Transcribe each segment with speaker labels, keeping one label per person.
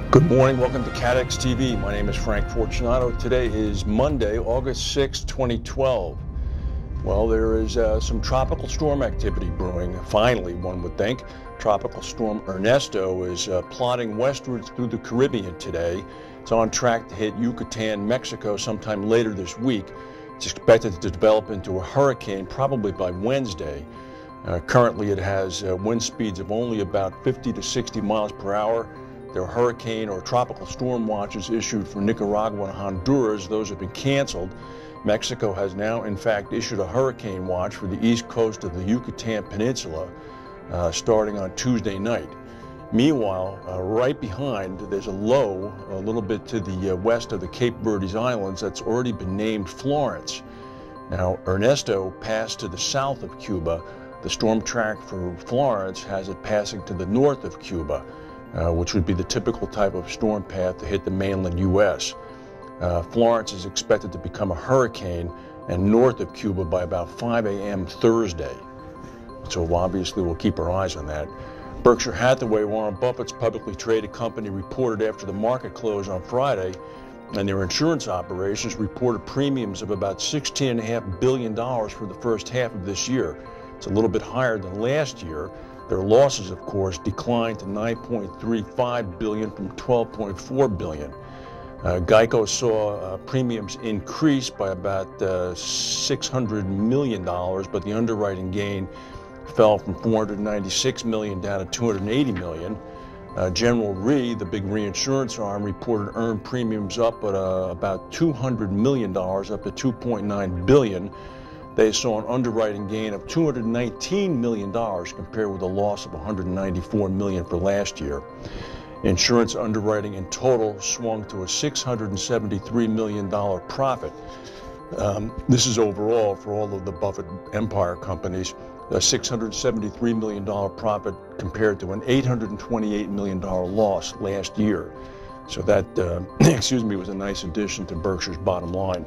Speaker 1: Good morning, welcome to CATEX TV. My name is Frank Fortunato. Today is Monday, August 6, 2012. Well, there is some tropical storm activity brewing, finally, one would think. Tropical storm Ernesto is plodding westwards through the Caribbean today. It's on track to hit Yucatan, Mexico sometime later this week. It's expected to develop into a hurricane probably by Wednesday. Currently, it has wind speeds of only about 50 to 60 miles per hour. There are hurricane or tropical storm watches issued for Nicaragua and Honduras. Those have been canceled. Mexico has now, in fact, issued a hurricane watch for the east coast of the Yucatan Peninsula starting on Tuesday night. Meanwhile, right behind, there's a low a little bit to the west of the Cape Verde Islands that's already been named Florence. Now, Ernesto passed to the south of Cuba. The storm track for Florence has it passing to the north of Cuba, which would be the typical type of storm path to hit the mainland U.S. Florence is expected to become a hurricane and north of Cuba by about 5 a.m. Thursday. So obviously we'll keep our eyes on that. Berkshire Hathaway, Warren Buffett's publicly traded company, reported after the market closed on Friday, and their insurance operations reported premiums of about $16.5 billion for the first half of this year. It's a little bit higher than last year. Their losses, of course, declined to $9.35 billion from $12.4 billion. Geico saw premiums increase by about $600 million, but the underwriting gain fell from $496 million down to $280 million. General Re, the big reinsurance arm, reported earned premiums up at about $200 million, up to $2.9 billion. They saw an underwriting gain of $219 million compared with a loss of $194 million for last year. Insurance underwriting in total swung to a $673 million profit. This is overall for all of the Buffett Empire companies, a $673 million profit compared to an $828 million loss last year. So that, was a nice addition to Berkshire's bottom line.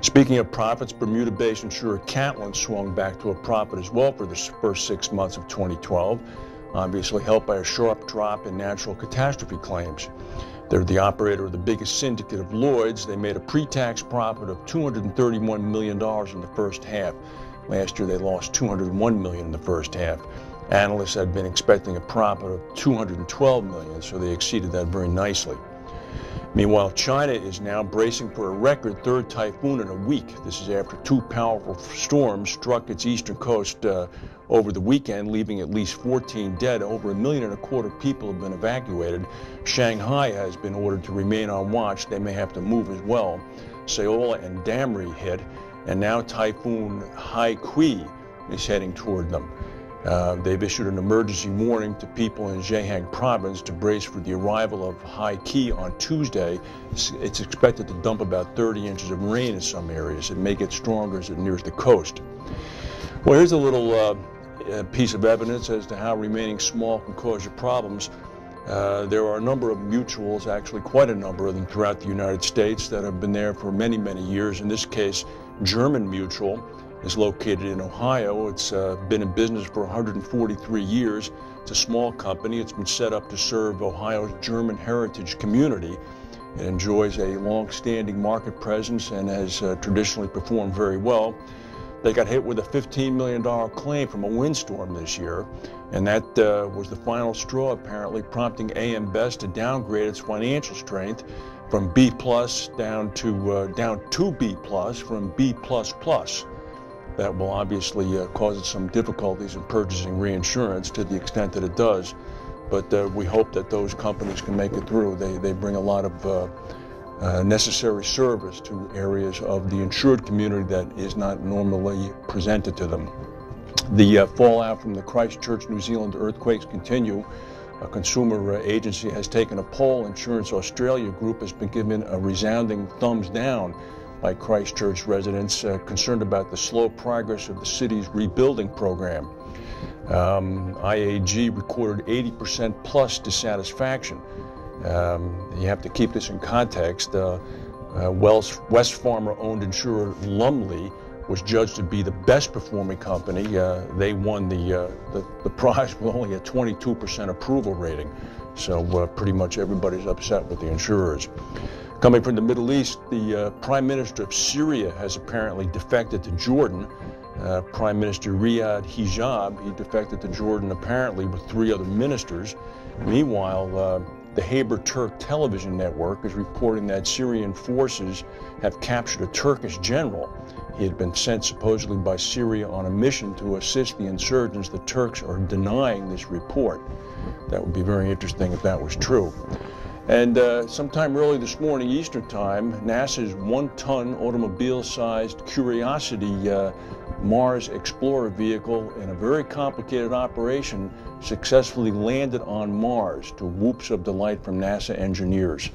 Speaker 1: Speaking of profits, Bermuda-based insurer Catlin swung back to a profit as well for the first 6 months of 2012, obviously helped by a sharp drop in natural catastrophe claims. They're the operator of the biggest syndicate of Lloy'd's. They made a pre-tax profit of $231 million in the first half. Last year, they lost $201 million in the first half. Analysts had been expecting a profit of $212 million, so they exceeded that very nicely. Meanwhile, China is now bracing for a record third typhoon in a week. This is after two powerful storms struck its eastern coast over the weekend, leaving at least 14 dead. Over 1.25 million people have been evacuated. Shanghai has been ordered to remain on watch. They may have to move as well. Seoul and Damri hit, and now Typhoon Haikui is heading toward them. They've issued an emergency warning to people in Zhejiang province to brace for the arrival of Haikui on Tuesday. It's expected to dump about 30 inches of rain in some areas. It may get stronger as it nears the coast. Well, here's a little piece of evidence as to how remaining small can cause you problems. There are a number of mutuals, actually quite a number of them throughout the United States that have been there for many, many years. In this case, German Mutual is located in Ohio. It's been in business for 143 years. It's a small company. It's been set up to serve Ohio's German heritage community. It enjoys a long-standing market presence and has traditionally performed very well. They got hit with a $15 million claim from a windstorm this year, and that was the final straw, apparently, prompting AM Best to downgrade its financial strength from B+ down to B+ from B++. That will obviously cause it some difficulties in purchasing reinsurance to the extent that it does. But we hope that those companies can make it through. They bring a lot of necessary service to areas of the insured community that is not normally presented to them. The fallout from the Christchurch, New Zealand earthquakes continue. A consumer agency has taken a poll. Insurance Australia Group has been given a resounding thumbs down by Christchurch residents concerned about the slow progress of the city's rebuilding program. IAG recorded 80% plus dissatisfaction. You have to keep this in context. West Farmer-owned insurer Lumley was judged to be the best performing company. They won the prize with only a 22% approval rating. So pretty much everybody's upset with the insurers. Coming from the Middle East, the Prime Minister of Syria has apparently defected to Jordan. Prime Minister Riyad Hijab, he defected to Jordan apparently with 3 other ministers. Meanwhile, the Haber Turk television network is reporting that Syrian forces have captured a Turkish general. He had been sent supposedly by Syria on a mission to assist the insurgents. The Turks are denying this report. That would be very interesting if that was true. And sometime early this morning, Eastern Time, NASA's 1-ton automobile-sized Curiosity Mars Explorer vehicle, in a very complicated operation, successfully landed on Mars to whoops of delight from NASA engineers.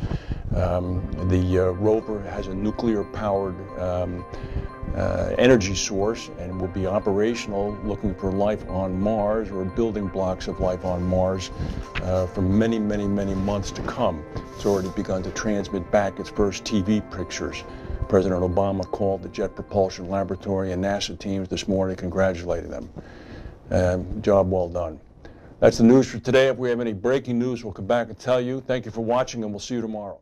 Speaker 1: The rover has a nuclear-powered energy source and will be operational, looking for life on Mars or building blocks of life on Mars for many, many, many months to come. It's already begun to transmit back its first TV pictures. President Obama called the Jet Propulsion Laboratory and NASA teams this morning, congratulating them. Job well done. That's the news for today. If we have any breaking news, we'll come back and tell you. Thank you for watching, and we'll see you tomorrow.